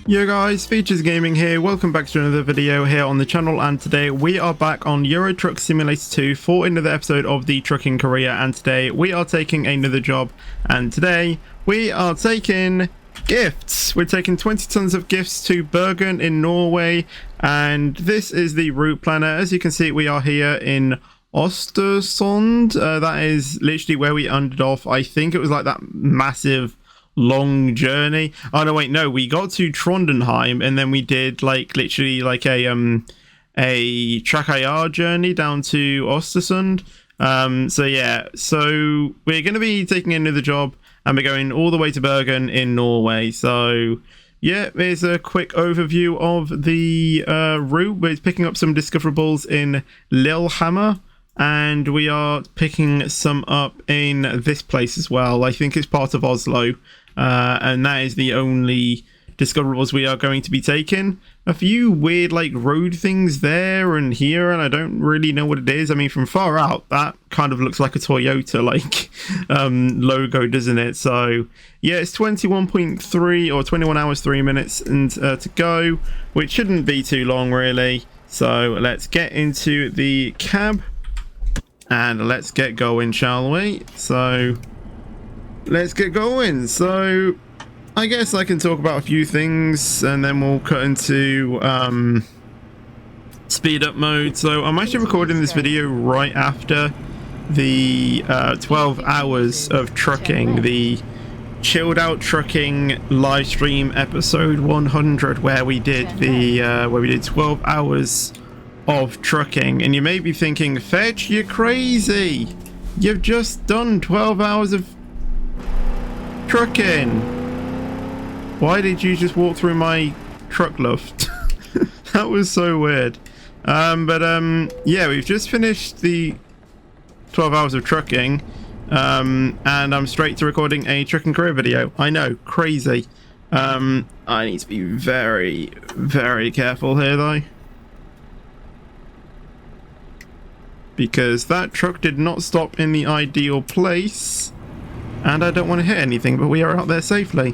Yo guys, Features Gaming here, welcome back to another video here on the channel, and today we are back on Euro Truck Simulator 2 for another episode of the trucking career. And today we are taking another job, and today we are taking gifts. We're taking 20 tons of gifts to Bergen in Norway, and this is the route planner. As you can see, we are here in Östersund. That is literally where we ended off. I think it was like that massive long journey. Oh no, wait, no, we got to Trondheim and then we did like literally like a track IR journey down to Östersund. So yeah, so we're going to be taking another job and we're going all the way to Bergen in Norway. So yeah, here's a quick overview of the route. We're picking up some discoverables in Lillehammer, and we are picking some up in this place as well. I think it's part of Oslo. And that is the only discoverables we are going to be taking. A few weird like road things there and here, and I don't really know what it is. I mean, from far out that kind of looks like a Toyota like logo, doesn't it? So yeah, it's 21.3 or 21 hours 3 minutes and to go, which shouldn't be too long really. So let's get into the cab and let's get going, shall we? So let's get going. So I guess I can talk about a few things and then we'll cut into speed up mode. So I'm actually recording this video right after the 12 hours of trucking, the chilled out trucking live stream episode 100, where we did the 12 hours of trucking. And you may be thinking, Fetch, you're crazy, you've just done 12 hours of trucking. Why did you just walk through my truck loft? That was so weird. Yeah, we've just finished the 12 hours of trucking, and I'm straight to recording a trucking career video. I know, crazy. I need to be very, very careful here though, because that truck did not stop in the ideal place. And I don't want to hit anything, but we are out there safely.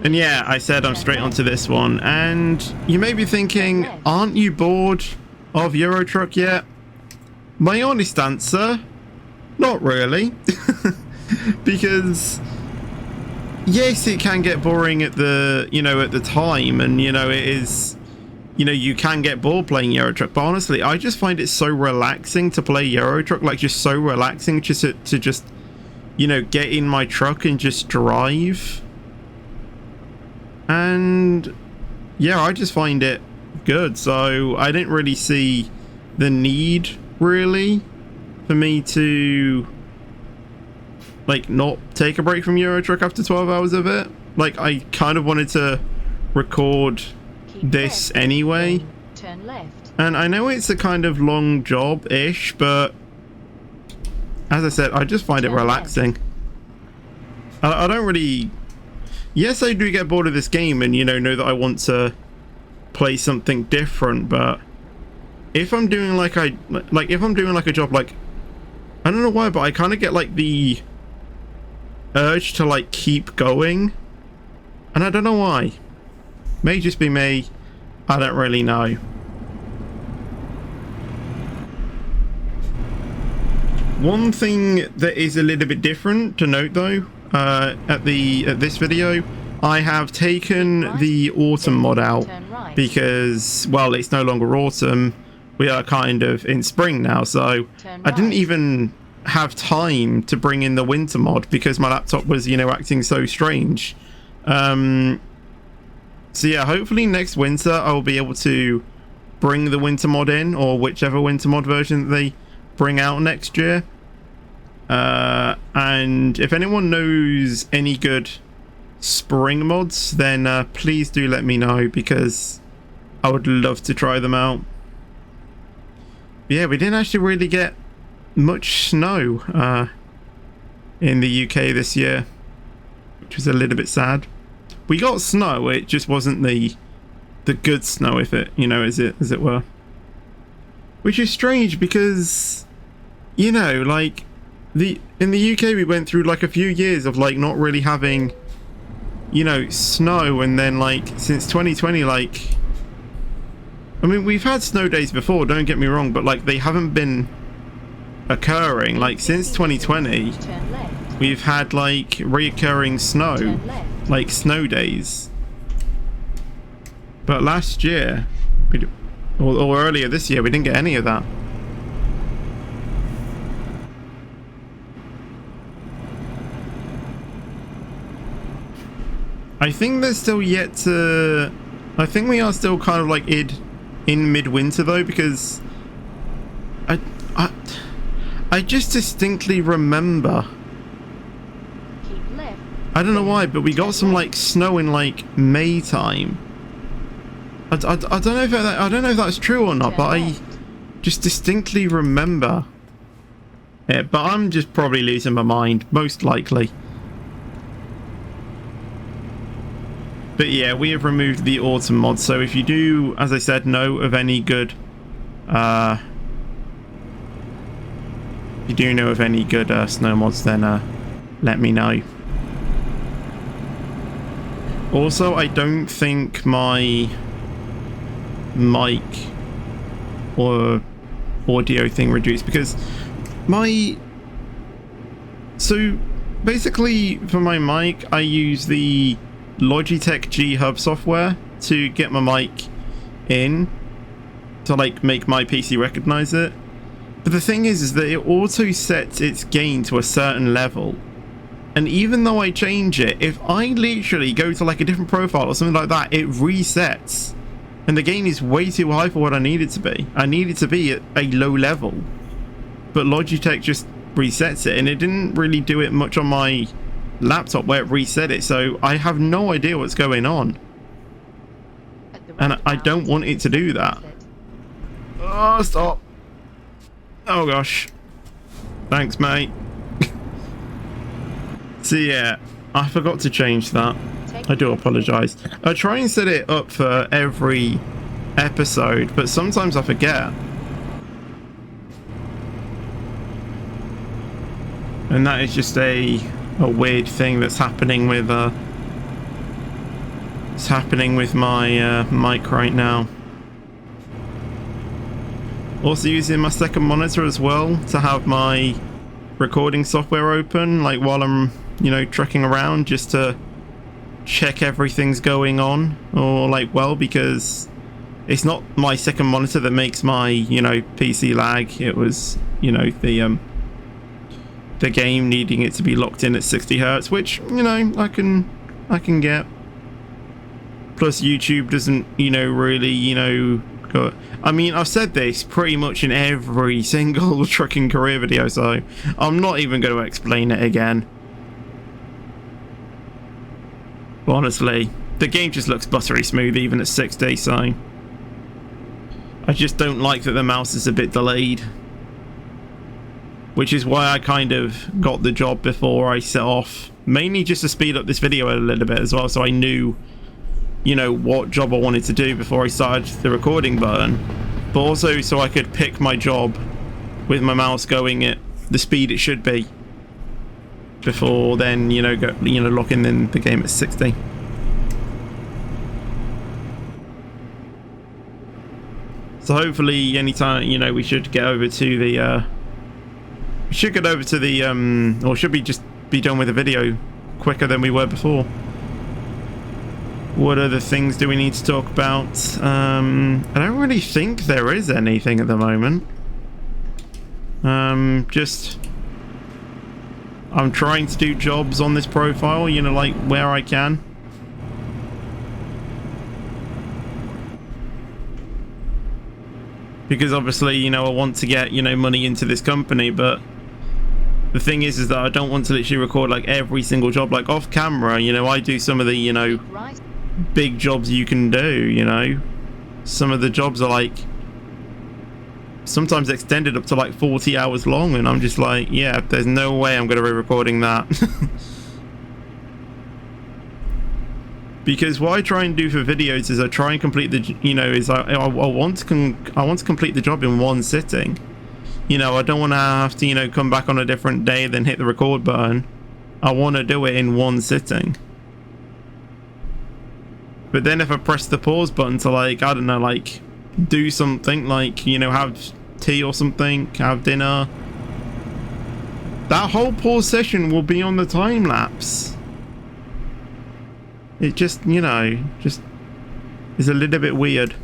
And yeah, I said I'm straight onto this one. And you may be thinking, aren't you bored of Euro Truck yet? My honest answer, not really. Because yes, it can get boring at the, at the time, and it is, you can get bored playing Euro Truck, but honestly, I just find it so relaxing to play Euro Truck, like just so relaxing just to just get in my truck and just drive. And yeah, I just find it good. So I didn't really see the need really for me to like not take a break from Euro Truck after 12 hours of it. Like, I kind of wanted to record this anyway. Turn left. And I know it's a kind of long job-ish, but as I said, I just find it relaxing. I don't really... Yes, I do get bored of this game and, know that I want to play something different, but if I'm doing like if I'm doing like a job, like, I don't know why, but I kind of get like the urge to like keep going, and I don't know why. May just be me. I don't really know. One thing that is a little bit different to note though, at this video, I have taken the autumn mod out because, well, it's no longer autumn. We are kind of in spring now, so I didn't even have time to bring in the winter mod because my laptop was, acting so strange. So yeah, hopefully next winter I'll be able to bring the winter mod in, or whichever winter mod version that they bring out next year. And if anyone knows any good spring mods, then please do let me know, because I would love to try them out. But yeah, we didn't actually really get much snow in the UK this year, which was a little bit sad. We got snow, it just wasn't the good snow, if it, as it were. Which is strange because, like, in the UK we went through like a few years of like not really having you know, snow, and then like since 2020, like, I mean, we've had snow days before, don't get me wrong, but like they haven't been occurring. Like since 2020, we've had like reoccurring snow, like snow days. But last year, or earlier this year, we didn't get any of that. I think there's still yet to... I think we are still kind of like in midwinter though, because I just distinctly remember, I don't know why, but we got some like snow in like May time. I don't know if that, I don't know if that's true or not, but I just distinctly remember it. But I'm just probably losing my mind, most likely. But yeah, we have removed the autumn mod, so if you do, as I said, know of any good if you do know of any good snow mods, then let me know. Also, I don't think my mic or audio thing reduced, because so basically for my mic I use the Logitech G Hub software to get my mic in to like make my PC recognize it. But the thing is that it auto sets its gain to a certain level, and even though I change it, if I literally go to like a different profile or something like that, it resets, and the gain is way too high for what I need it to be. I need it to be at a low level, but Logitech just resets it, and it didn't really do it much on my laptop where it reset it, so I have no idea what's going on, and I don't want it to do that. Oh, stop. Oh gosh, thanks mate. So yeah, I forgot to change that. I do apologize. I try and set it up for every episode, but sometimes I forget, and that is just a weird thing that's happening with it's happening with my mic right now. Also using my second monitor as well to have my recording software open, like while I'm, you know, trekking around, just to check everything's going on, or like, well, because it's not my second monitor that makes my, you know, PC lag. It was, you know, the game needing it to be locked in at 60 Hertz, which, you know, I can get. Plus YouTube doesn't, you know, really, you know, go, I mean, I've said this pretty much in every single trucking career video, so I'm not even going to explain it again. But honestly, the game just looks buttery smooth even at 60, so I just don't like that the mouse is a bit delayed, which is why I kind of got the job before I set off, mainly just to speed up this video a little bit as well, so I knew, you know, what job I wanted to do before I started the recording button, but also so I could pick my job with my mouse going at the speed it should be before then, you know, locking in the game at 60. So hopefully anytime, you know, we should get over to the or should we just be done with the video quicker than we were before. What other things do we need to talk about? I don't really think there is anything at the moment. Just I'm trying to do jobs on this profile, you know, like where I can. Because obviously, you know, I want to get, you know, money into this company, but the thing is that I don't want to literally record like every single job, like off camera. You know, I do some of the, you know, big jobs you can do, you know. Some of the jobs are like sometimes extended up to like 40 hours long, and I'm just like, yeah, there's no way I'm going to be recording that. Because what I try and do for videos is I try and complete the, you know, is I want to complete the job in one sitting. You know, I don't want to have to, you know, come back on a different day then hit the record button. I want to do it in one sitting. But then if I press the pause button to, like, I don't know, like, do something, like, you know, have tea or something, have dinner, that whole pause session will be on the time lapse. It just, you know, just is a little bit weird.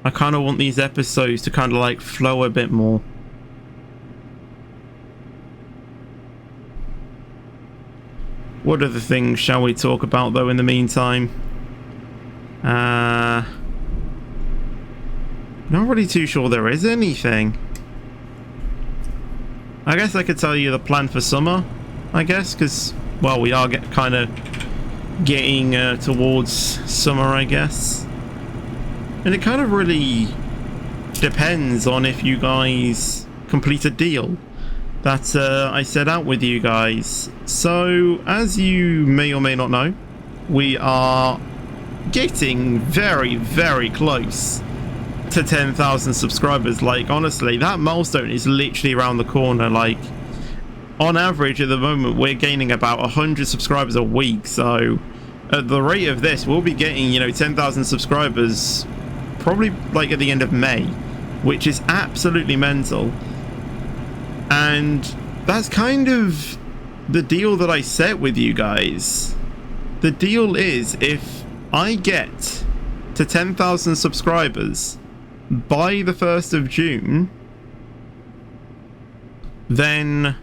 I kind of want these episodes to kind of like flow a bit more. What other things shall we talk about though in the meantime? Not really too sure there is anything. I guess I could tell you the plan for summer, I guess, because, well, we are kind of getting towards summer, I guess. And it kind of really depends on if you guys complete a deal that I set out with you guys. So, as you may or may not know, we are getting very, very close to 10,000 subscribers. Like, honestly, that milestone is literally around the corner. Like, on average at the moment we're gaining about 100 subscribers a week, so at the rate of this we'll be getting, you know, 10,000 subscribers probably like at the end of May, which is absolutely mental. And that's kind of the deal that I set with you guys. The deal is, if I get to 10,000 subscribers by the 1st of June, then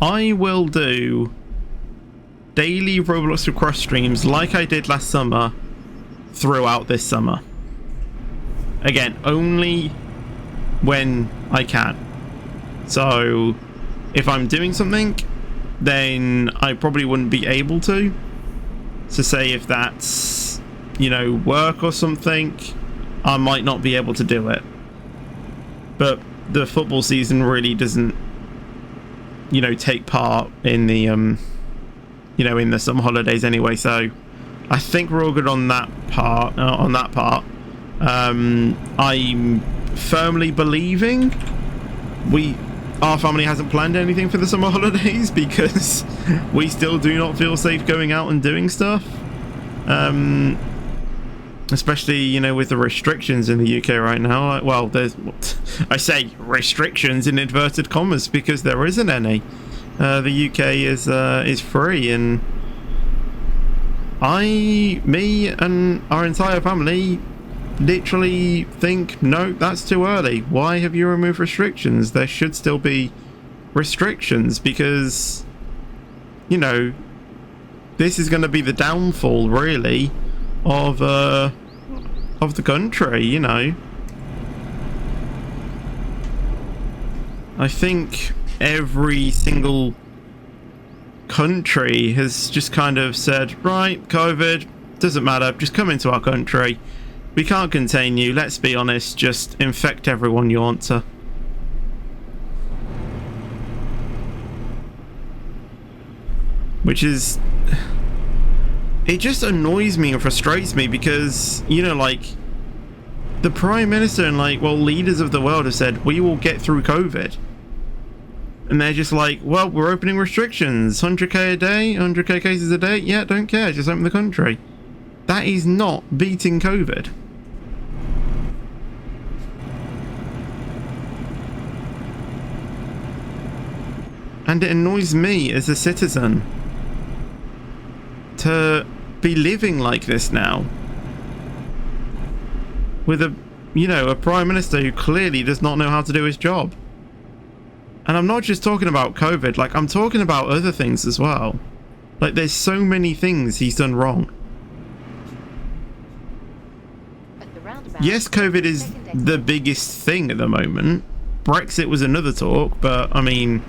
I will do daily Roblox request streams like I did last summer throughout this summer. Again, only when I can. So if I'm doing something, then I probably wouldn't be able to. So say if that's, you know, work or something, I might not be able to do it. But the football season really doesn't, you know, take part in the you know, in the summer holidays anyway, so I think we're all good on that part. I'm firmly believing our family hasn't planned anything for the summer holidays because we still do not feel safe going out and doing stuff, especially, you know, with the restrictions in the UK right now. Well, there's, I say restrictions in inverted commas because there isn't any. The UK is free, and me and our entire family literally think, no, that's too early. Why have you removed restrictions? There should still be restrictions because, you know, this is going to be the downfall, really, of the country, you know. I think every single country has just kind of said, right, COVID, doesn't matter, just come into our country. We can't contain you, let's be honest, just infect everyone you want to. Which is... it just annoys me and frustrates me because, you know, like, the Prime Minister and, like, well, leaders of the world have said, we will get through COVID. And they're just like, well, we're opening restrictions. 100k a day, 100k cases a day. Yeah, don't care, just open the country. That is not beating COVID. And it annoys me as a citizen to be living like this now. With a, you know, a Prime Minister who clearly does not know how to do his job. And I'm not just talking about COVID, like, I'm talking about other things as well. Like, there's so many things he's done wrong. Yes, COVID is the biggest thing at the moment. Brexit was another talk, but, I mean,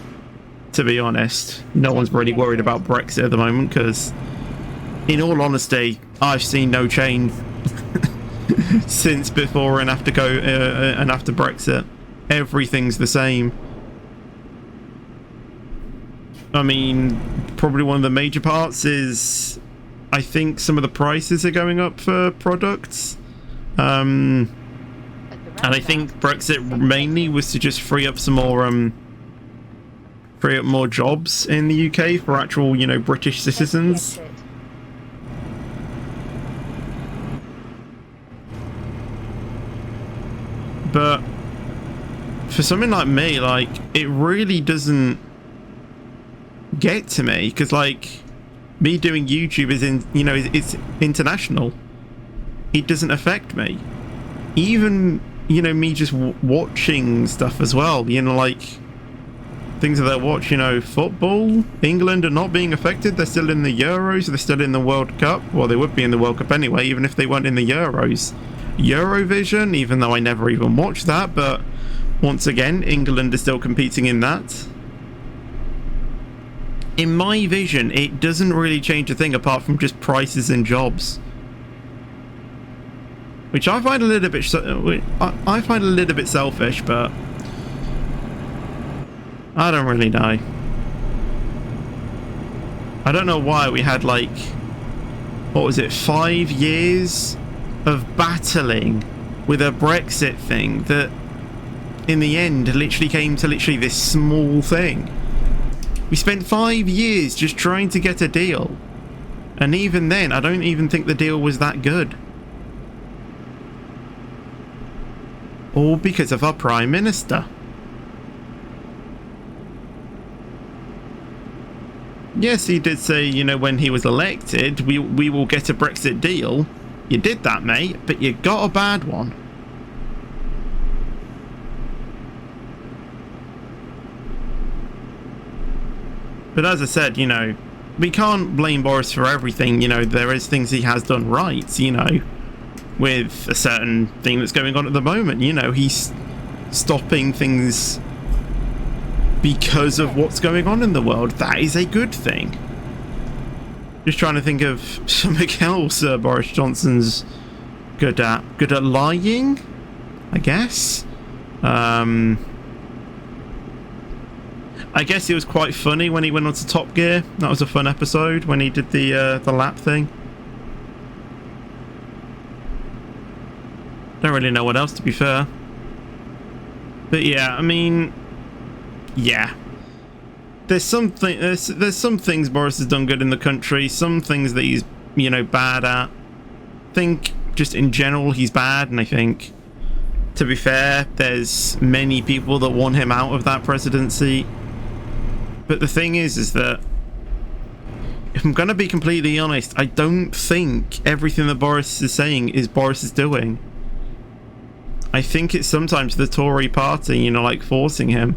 to be honest, no one's really worried about Brexit at the moment, because, in all honesty, I've seen no change since before and after after Brexit. Everything's the same. I mean, probably one of the major parts is, I think some of the prices are going up for products. And I think Brexit mainly was to just free up some more, free up more jobs in the UK for actual, you know, British citizens. But for something like me, like, it really doesn't get to me, because like me doing YouTube is it's international. It doesn't affect me. Even me just watching stuff as well, like things that I watch, football. England are not being affected. They're still in the Euros. They're still in the World Cup. Well, they would be in the World Cup anyway, even if they weren't in the Euros. Eurovision, even though I never even watched that, but once again, England is still competing in that. In my vision, it doesn't really change a thing apart from just prices and jobs, which I find a little bit selfish, but I don't really know. I don't know why we had, like, what was it, 5 years of battling with a Brexit thing that in the end literally came to this small thing. We spent 5 years just trying to get a deal, and even then I don't even think the deal was that good. All because of our Prime Minister. Yes, he did say, when he was elected, we will get a Brexit deal. You did that, mate, but you got a bad one. But as I said, we can't blame Boris for everything. There is things he has done right, with a certain thing that's going on at the moment. He's stopping things because of what's going on in the world. That is a good thing. Just trying to think of something else Boris Johnson's good at. Good at lying, I guess. I guess it was quite funny when he went on to Top Gear. That was a fun episode when he did the lap thing. Don't really know what else, to be fair. But yeah, I mean, yeah. There's some things Boris has done good in the country. Some things that he's bad at. I think just in general he's bad, and I think, to be fair, there's many people that want him out of that presidency. But the thing is that, if I'm going to be completely honest, I don't think everything that Boris is saying is Boris is doing. I think it's sometimes the Tory party, like forcing him.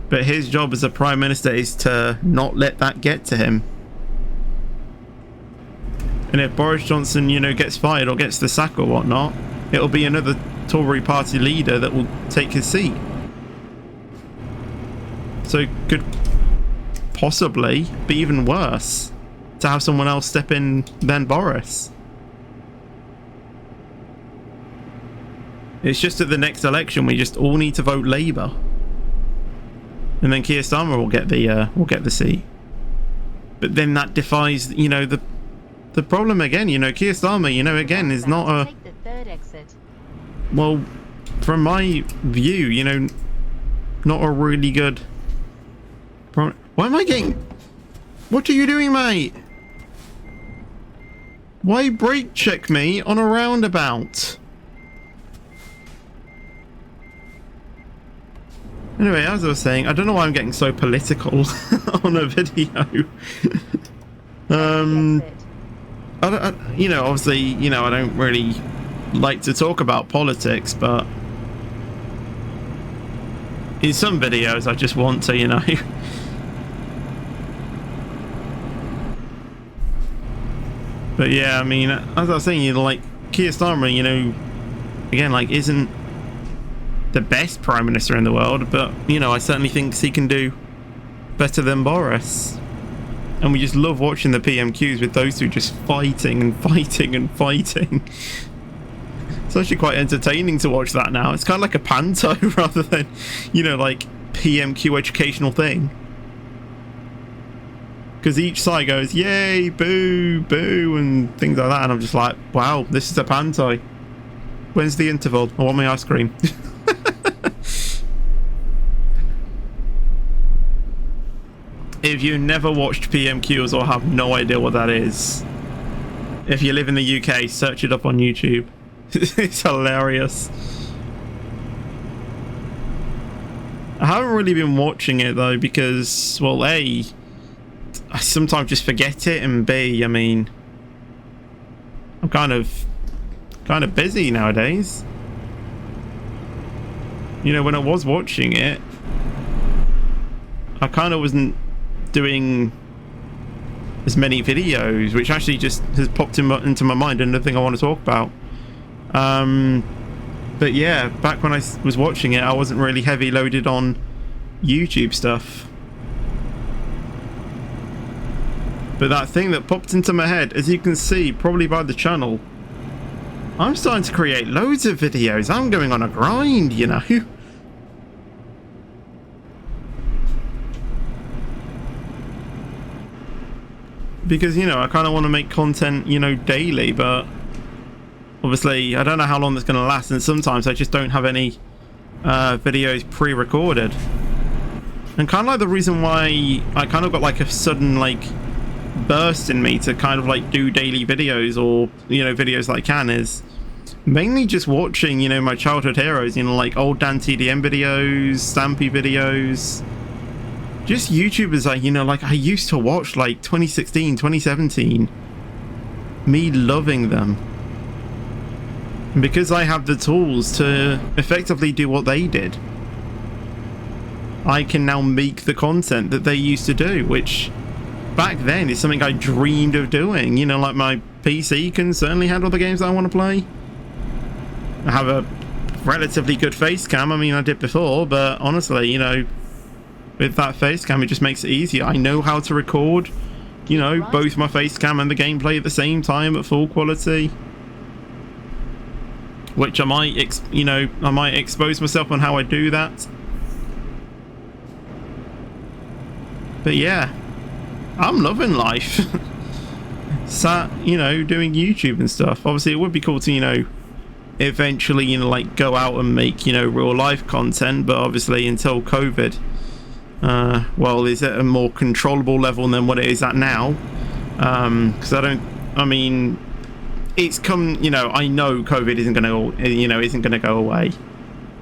But his job as a Prime Minister is to not let that get to him. And if Boris Johnson, gets fired or gets the sack or whatnot, it'll be another Tory party leader that will take his seat. So it could possibly be even worse to have someone else step in than Boris. It's just at the next election we just all need to vote Labour, and then Keir Starmer will get the seat. But then that defies, the problem again. Keir Starmer, again, is not a. Take the third exit. Well, from my view, not a really good. Why am I getting... What are you doing, mate? Why brake check me on a roundabout? Anyway, as I was saying, I don't know why I'm getting so political on a video. Obviously, I don't really like to talk about politics, but in some videos I just want to, But yeah, I mean, as I was saying, like, Keir Starmer, again, like, isn't the best Prime Minister in the world, but, I certainly think he can do better than Boris. And we just love watching the PMQs with those two just fighting and fighting and fighting. It's actually quite entertaining to watch that now. It's kind of like a panto rather than, like, PMQ educational thing. Because each side goes, yay, boo, boo, and things like that. And I'm just like, wow, this is a panto. When's the interval? I want my ice cream. If you never watched PMQs or have no idea what that is, if you live in the UK, search it up on YouTube. It's hilarious. I haven't really been watching it though because, well, A, I sometimes just forget it, and B, I mean, I'm kind of busy nowadays. You know, when I was watching it, I kind of wasn't doing as many videos, which actually just has popped into my mind, and the thing I want to talk about. But yeah, back when I was watching it, I wasn't really heavy loaded on YouTube stuff. But that thing that popped into my head, as you can see probably by the channel, I'm starting to create loads of videos. I'm going on a grind, you know. Because, you know, I kind of want to make content, you know, daily, but obviously I don't know how long that's going to last, and sometimes I just don't have any videos pre-recorded. And kind of like the reason why I kind of got like a sudden like burst in me to kind of like do daily videos, or, you know, videos that I can, is mainly just watching, you know, my childhood heroes, you know, like old Dan TDM videos, Stampy videos, just YouTubers you know, like I used to watch, like 2016, 2017, me loving them. And because I have the tools to effectively do what they did, I can now make the content that they used to do, which back then is something I dreamed of doing. You know, like my PC can certainly handle the games that I want to play. I have a relatively good face cam. I mean, I did before, but honestly, you know, with that face cam, it just makes it easier. I know how to record, you know, both my face cam and the gameplay at the same time at full quality. Which I might, you know, I might expose myself on how I do that. But yeah, I'm loving life. Sat, you know, doing YouTube and stuff. Obviously, it would be cool to, you know, eventually, you know, like go out and make, you know, real life content. But obviously, until COVID, well, is at a more controllable level than what it is at now. Because I mean, it's come, you know, I know COVID isn't going to, you know, isn't going to go away.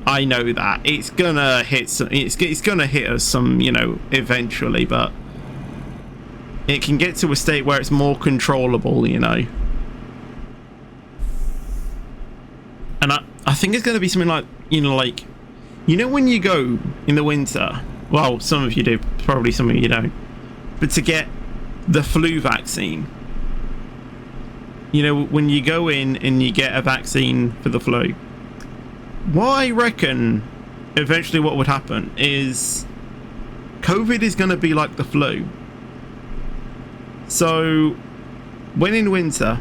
I know that it's gonna hit some, it's gonna hit us some, you know, eventually, but it can get to a state where it's more controllable, you know. And I think it's gonna be something like, you know, like, you know, when you go in the winter, well, some of you do, probably some of you don't, but to get the flu vaccine, you know, when you go in and you get a vaccine for the flu, what I reckon eventually what would happen is COVID is going to be like the flu. So when in winter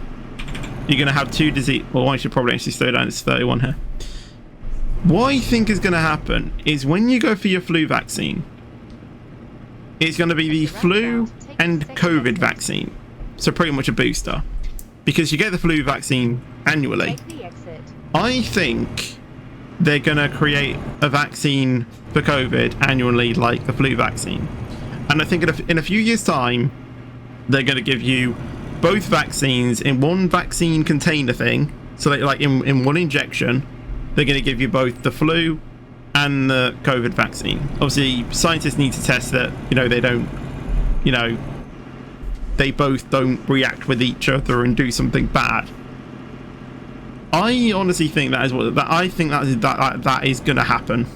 you're going to have two disease, well, I should probably actually slow down, it's 31 here. What I think is going to happen is when you go for your flu vaccine, it's going to be the flu and COVID vaccine, so pretty much a booster, because you get the flu vaccine annually. I think they're gonna create a vaccine for COVID annually, like the flu vaccine, and I think in a few years time they're gonna give you both vaccines in one vaccine container thing, so that, like, in one injection they're gonna give you both the flu and the COVID vaccine. Obviously scientists need to test that, you know, they don't, you know, they both don't react with each other and do something bad. I honestly think that is what I think that is going to happen.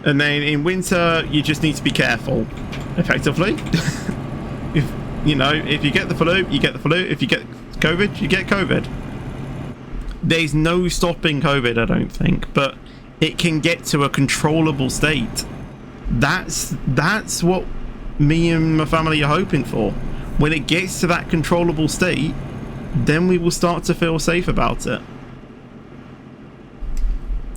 And then in winter, you just need to be careful, effectively. If you know, if you get the flu, you get the flu. If you get COVID, you get COVID. There's no stopping COVID, I don't think, but it can get to a controllable state. That's what me and my family are hoping for. When it gets to that controllable state, then we will start to feel safe about it.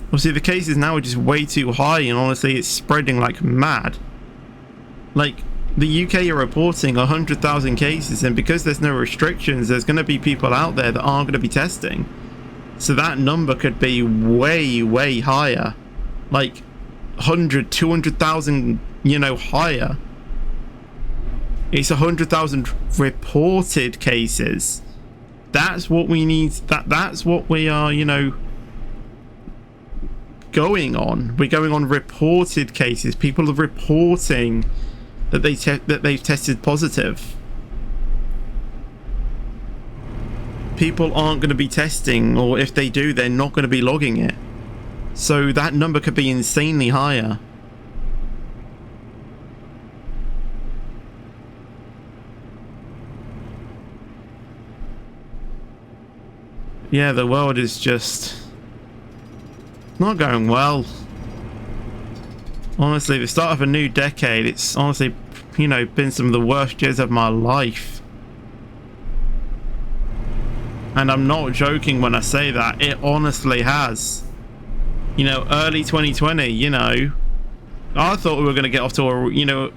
Obviously, the cases now are just way too high, and honestly, it's spreading like mad. Like, the UK are reporting 100,000 cases, and because there's no restrictions, there's going to be people out there that aren't going to be testing. So that number could be way, way higher. Like, 100, 200,000, you know, higher. It's 100,000 reported cases. That's what we need. That's what we are, you know, going on. We're going on reported cases. People are reporting that they've tested positive. People aren't going to be testing, or if they do, they're not going to be logging it. So that number could be insanely higher. Yeah, the world is just not going well. Honestly, the start of a new decade, it's honestly, you know, been some of the worst years of my life. And I'm not joking when I say that. It honestly has. You know, early 2020, you know, I thought we were going to get off to a, you know,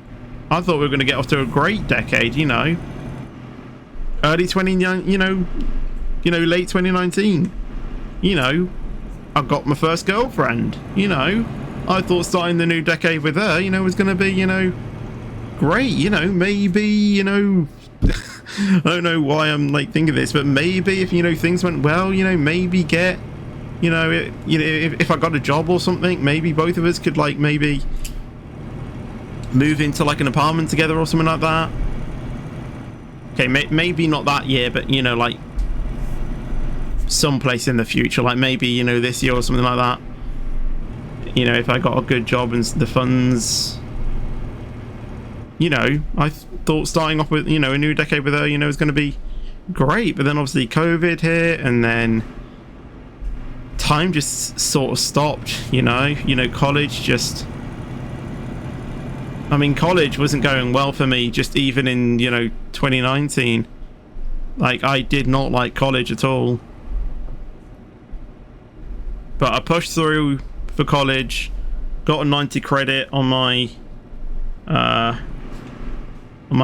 I thought we were going to get off to a great decade, you know. Early 20, you know, late 2019. You know, I got my first girlfriend, you know. I thought starting the new decade with her, you know, was going to be, you know, great, you know, maybe, you know, I don't know why I'm like thinking this, but maybe if, you know, things went well, you know, maybe get, you know, if I got a job or something, maybe both of us could like maybe move into like an apartment together or something like that. Okay, maybe not that year, but, you know, like someplace in the future, like maybe, you know, this year or something like that. You know, if I got a good job and the funds, you know, I thought starting off with, you know, a new decade with her, you know, was going to be great. But then obviously COVID hit, and then time just sort of stopped, you know, college just, I mean, college wasn't going well for me, just even in, you know, 2019. Like, I did not like college at all. But I pushed through for college, got a 90 credit on my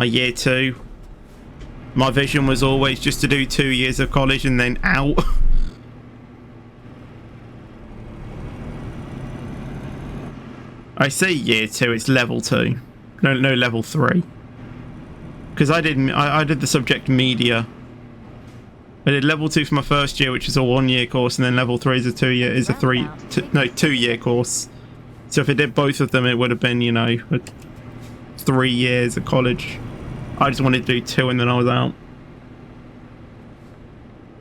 year 2. My vision was always just to do 2 years of college and then out. I say year 2, it's level 2. No, level 3. Because I did the subject media. I did level 2 for my first year, which is a 1-year course, and then level 3 is a 2-year course. So if I did both of them, it would have been, you know, 3 years of college. I just wanted to do 2 and then I was out.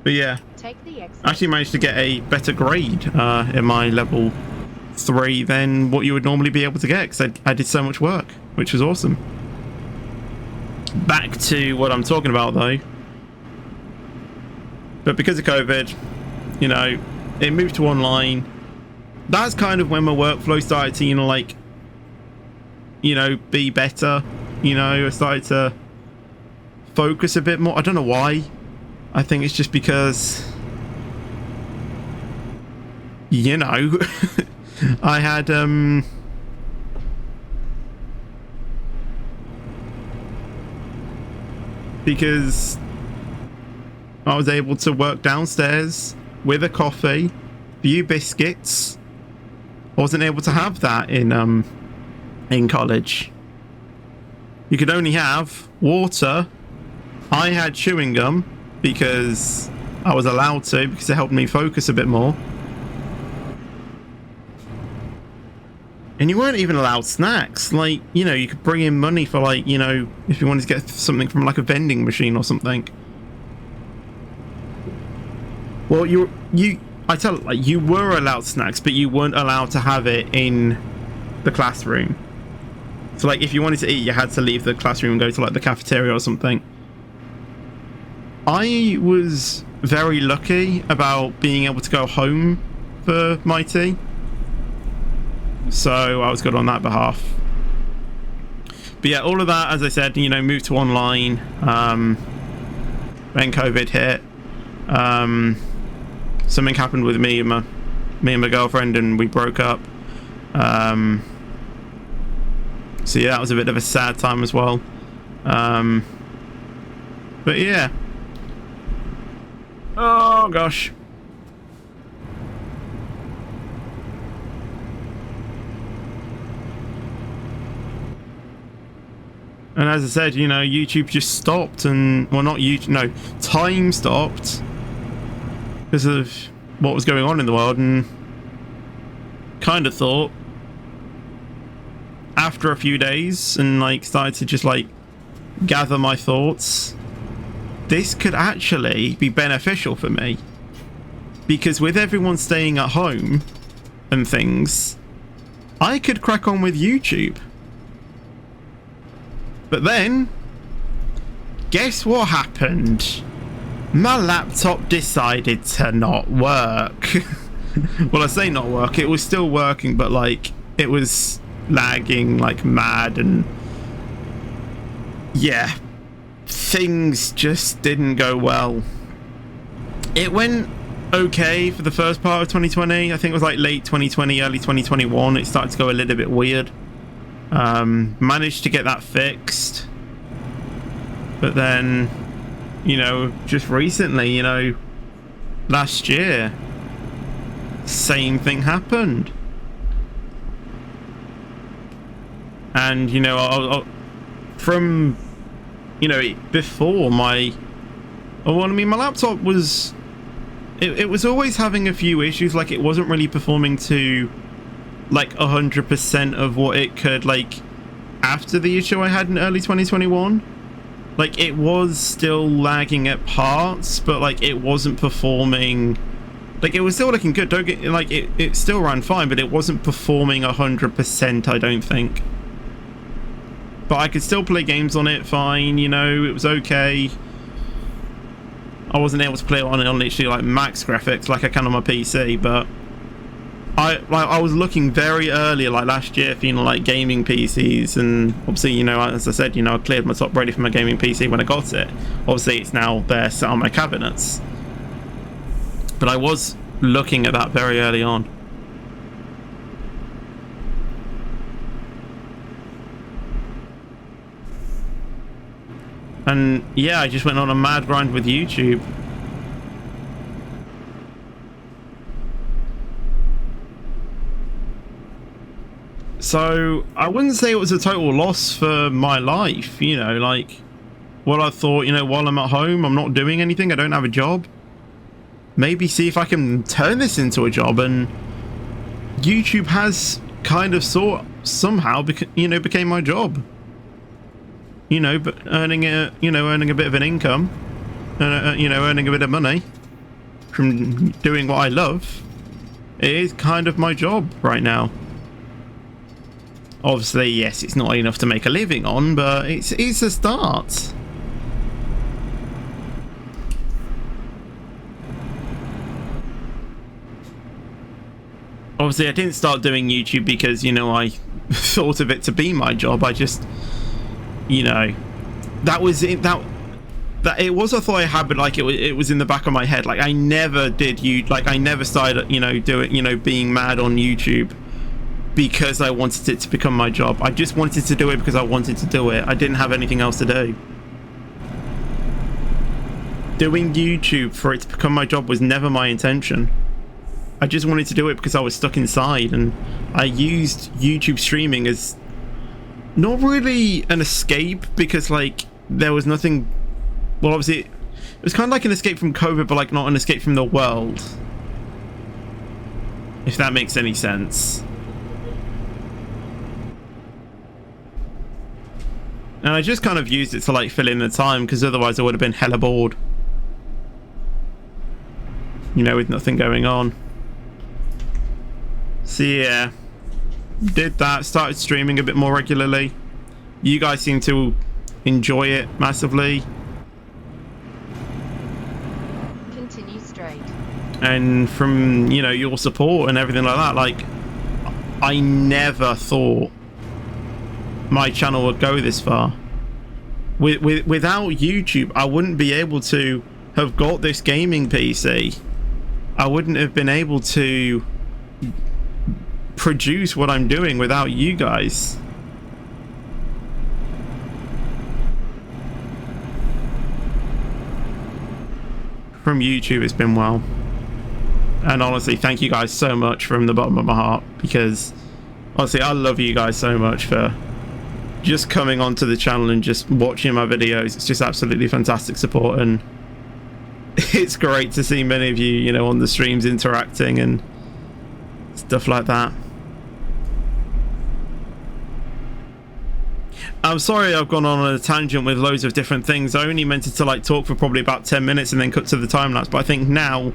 But yeah, I actually managed to get a better grade in my level 3 than what you would normally be able to get, because I did so much work, which was awesome. Back to what I'm talking about though. But because of COVID, you know, it moved to online. That's kind of when my workflow started to, you know, like, you know, be better. You know, I started to focus a bit more. I don't know why. I think it's just because, you know, I had because I was able to work downstairs with a coffee, few biscuits. I wasn't able to have that in college. You could only have water. I had chewing gum because I was allowed to, because it helped me focus a bit more. And you weren't even allowed snacks. Like, you know, you could bring in money for, like, you know, if you wanted to get something from like a vending machine or something. Well, you were allowed snacks, but you weren't allowed to have it in the classroom. So, like, if you wanted to eat, you had to leave the classroom and go to, like, the cafeteria or something. I was very lucky about being able to go home for my tea. So, I was good on that behalf. But yeah, all of that, as I said, you know, moved to online. When COVID hit. Something happened with me and my girlfriend, and we broke up. So yeah, that was a bit of a sad time as well. But yeah. Oh gosh. And as I said, you know, YouTube just stopped, and well, not YouTube, no, time stopped because of what was going on in the world. And kind of thought after a few days and like started to just like gather my thoughts, this could actually be beneficial for me, because with everyone staying at home and things, I could crack on with YouTube. But then, guess what happened? My laptop decided to not work. Well, I say not work, it was still working, but like it was lagging like mad, and yeah, things just didn't go well. It went okay for the first part of 2020. I think it was like late 2020, early 2021. It started to go a little bit weird. Managed to get that fixed, but then, you know, just recently, you know, last year, same thing happened. And you know, from, you know, before my, well, I mean, my laptop was, it was always having a few issues. Like, it wasn't really performing to like 100% of what it could, like after the issue I had in early 2021. Like, it was still lagging at parts, but like it wasn't performing, like it was still looking good, don't get, like it still ran fine, but it wasn't performing 100%, I don't think. But I could still play games on it fine, you know, it was okay. I wasn't able to play it on literally like max graphics like I can on my PC, but I was looking very early, like last year, for, you know, like gaming PCs, and obviously, you know, as I said, you know, I cleared my top ready for my gaming PC when I got it. Obviously, it's now there set on my cabinets, but I was looking at that very early on. And yeah, I just went on a mad grind with YouTube. So I wouldn't say it was a total loss for my life, you know, like, well, I thought, you know, while I'm at home, I'm not doing anything, I don't have a job, maybe see if I can turn this into a job. And YouTube has kind of somehow became my job, you know, but earning a bit of an income, you know, earning a bit of money from doing what I love. It is kind of my job right now. Obviously, yes, it's not enough to make a living on, but it's a start. Obviously, I didn't start doing YouTube because, you know, I thought of it to be my job. I just, you know, that was it. That it was a thought I had, but like it was in the back of my head. Like, I never did I never started, you know, being mad on YouTube because I wanted it to become my job. I just wanted to do it because I wanted to do it. I didn't have anything else to do. Doing YouTube for it to become my job was never my intention. I just wanted to do it because I was stuck inside, and I used YouTube streaming as not really an escape, because like there was nothing, well, obviously it was kind of like an escape from COVID, but like not an escape from the world, if that makes any sense. And I just kind of used it to like fill in the time, because otherwise I would have been hella bored, you know, with nothing going on. So yeah, did that, started streaming a bit more regularly. You guys seem to enjoy it massively. Continue straight. And from, you know, your support and everything like that, like, I never thought my channel would go this far. Without YouTube, I wouldn't be able to have got this gaming PC. I wouldn't have been able to produce what I'm doing without you guys. From YouTube, it's been well. And honestly, thank you guys so much from the bottom of my heart, because honestly, I love you guys so much for just coming onto the channel and just watching my videos. It's just absolutely fantastic support, and it's great to see many of you, you know, on the streams interacting and stuff like that. I'm sorry I've gone on a tangent with loads of different things. I only meant to like talk for probably about 10 minutes and then cut to the time lapse, but I think now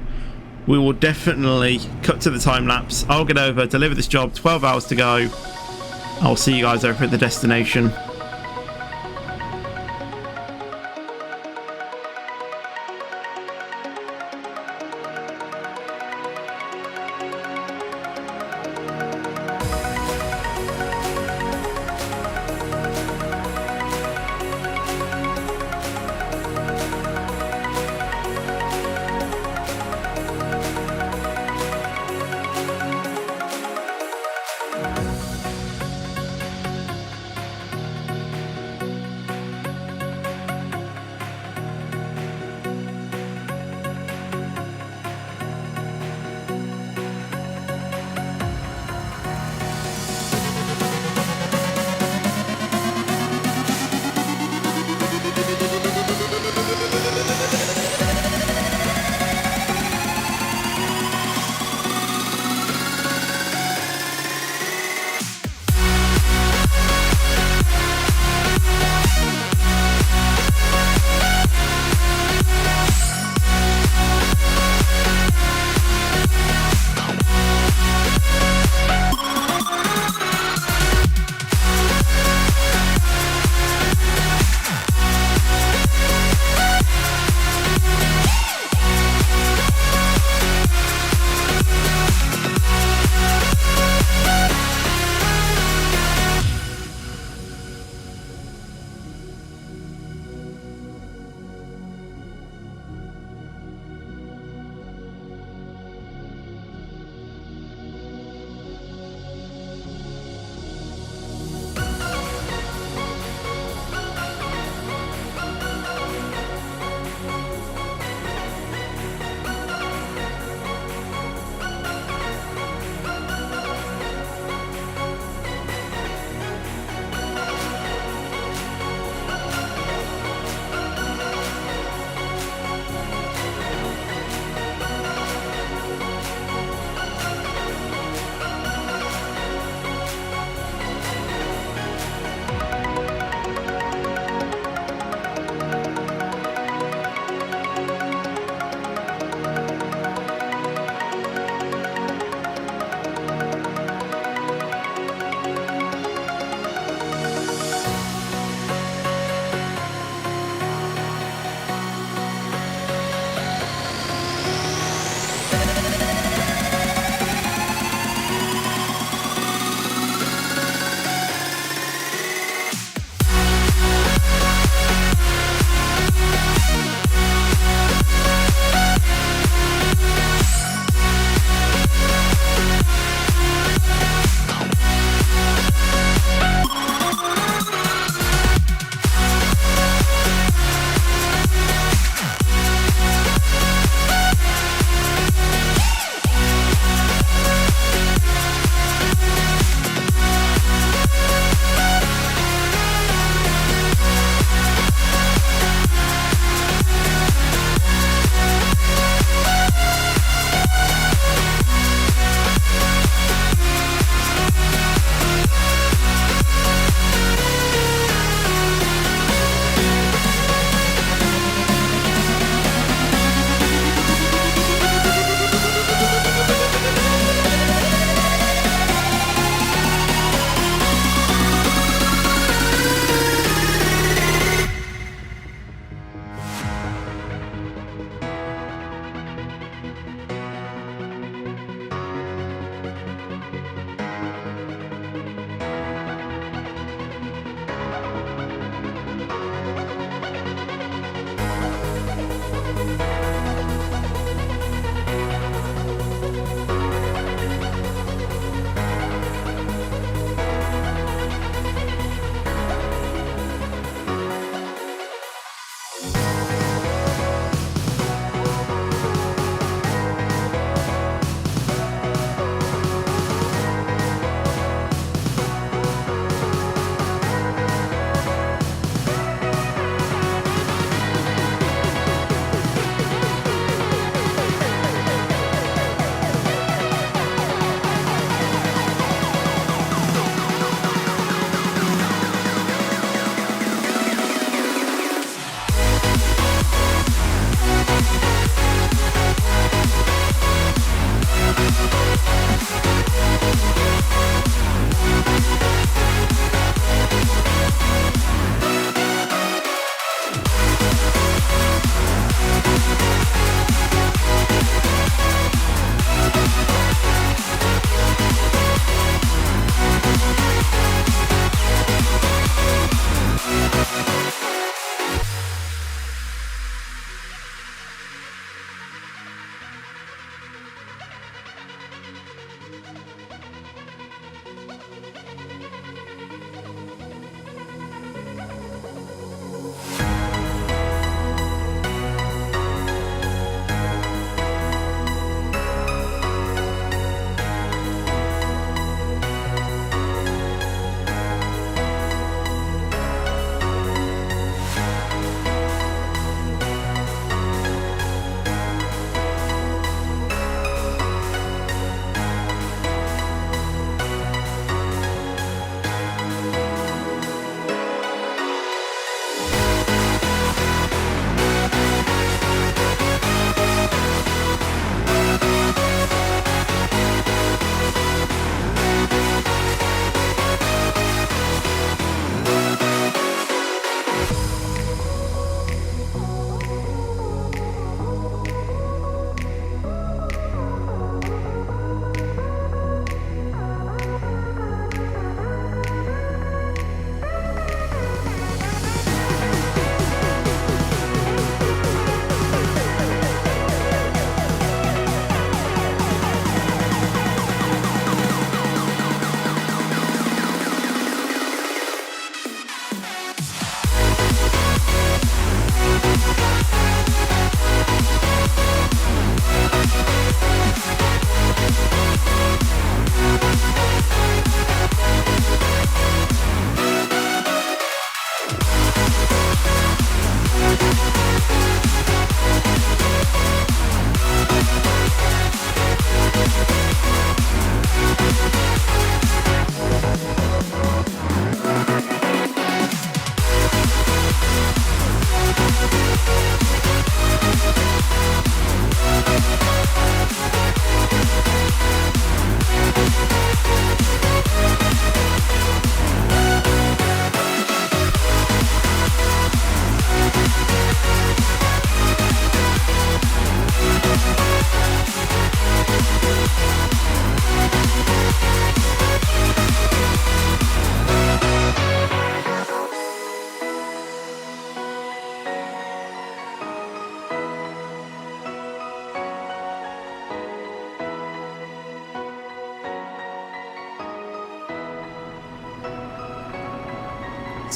we will definitely cut to the time lapse. I'll get over, deliver this job, 12 hours to go. I'll see you guys over at the destination.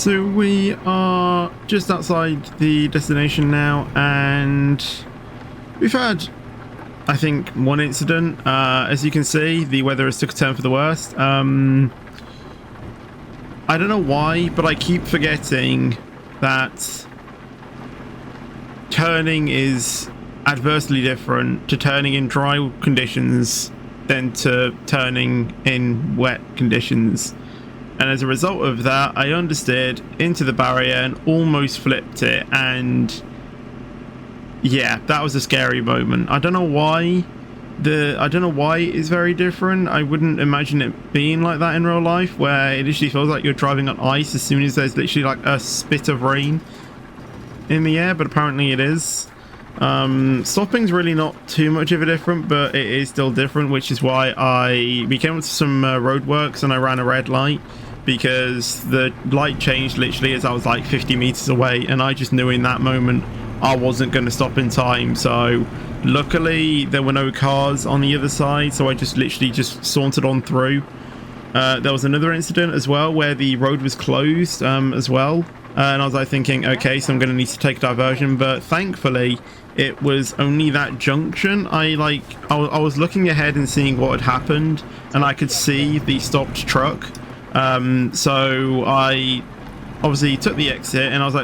So we are just outside the destination now, and we've had, I think, one incident. As you can see, the weather has took a turn for the worst. I don't know why, but I keep forgetting that turning is adversely different to turning in dry conditions than to turning in wet conditions. And as a result of that, I understeered into the barrier and almost flipped it. And yeah, that was a scary moment. I don't know why it's very different. I wouldn't imagine it being like that in real life, where it literally feels like you're driving on ice as soon as there's literally like a spit of rain in the air, but apparently it is. Stopping's really not too much of a different, but it is still different, which is why we came to some roadworks and I ran a red light, because the light changed literally as I was like 50 meters away, and I just knew in that moment I wasn't going to stop in time. So luckily there were no cars on the other side, so I just literally just sauntered on through. There was another incident as well where the road was closed as well, and I was like thinking, okay, so I'm going to need to take a diversion, but thankfully it was only that junction. I was looking ahead and seeing what had happened, and I could see the stopped truck. So I obviously took the exit, and I was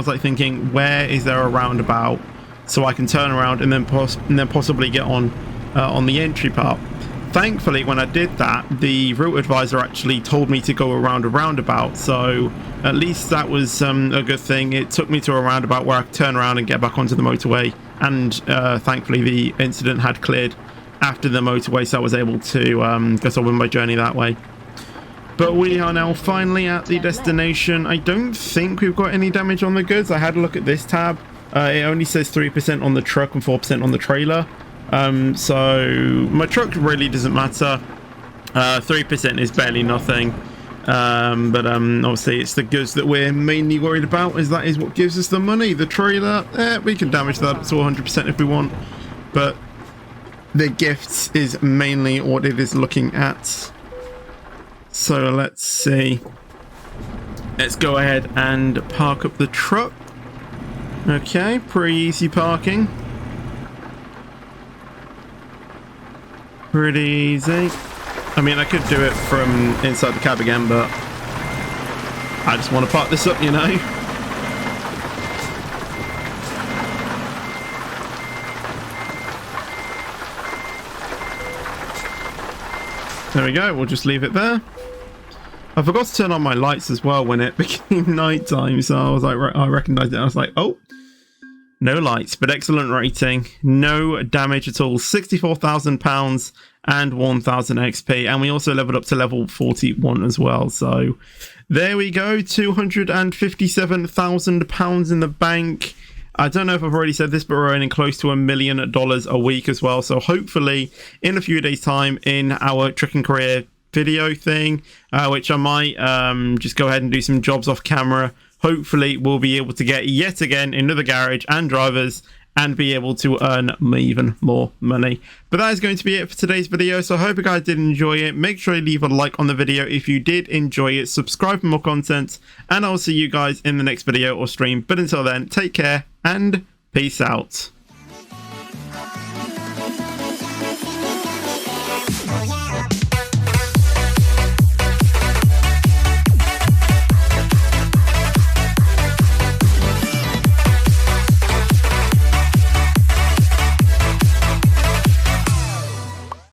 like thinking, where is there a roundabout so I can turn around and then possibly get on the entry part. Thankfully, when I did that, the route advisor actually told me to go around a roundabout, so at least that was a good thing. It took me to a roundabout where I could turn around and get back onto the motorway, and thankfully the incident had cleared after the motorway, so I was able to get on with my journey that way. But we are now finally at the destination. I don't think we've got any damage on the goods. I had a look at this tab. It only says 3% on the truck and 4% on the trailer. So my truck really doesn't matter. 3% is barely nothing. But obviously it's the goods that we're mainly worried about, as that is what gives us the money. The trailer, we can damage that up to 100% if we want. But the gifts is mainly what it is looking at. So let's see. Let's go ahead and park up the truck. Okay, pretty easy parking. Pretty easy. I mean, I could do it from inside the cab again, but I just want to park this up, you know. There we go, we'll just leave it there. I forgot to turn on my lights as well when it became nighttime, so I was like, I recognized it. I was like, oh, no lights, but excellent rating. No damage at all. £64,000 and 1,000 XP. And we also leveled up to level 41 as well. So there we go. £257,000 in the bank. I don't know if I've already said this, but we're earning close to $1 million a week as well. So hopefully in a few days' time in our trucking career video thing, which I might just go ahead and do some jobs off camera. Hopefully we'll be able to get yet again another garage and drivers and be able to earn even more money. But that is going to be it for today's video. So I hope you guys did enjoy it. Make sure you leave a like on the video if you did enjoy it. Subscribe for more content, and I'll see you guys in the next video or stream. But until then, take care and peace out.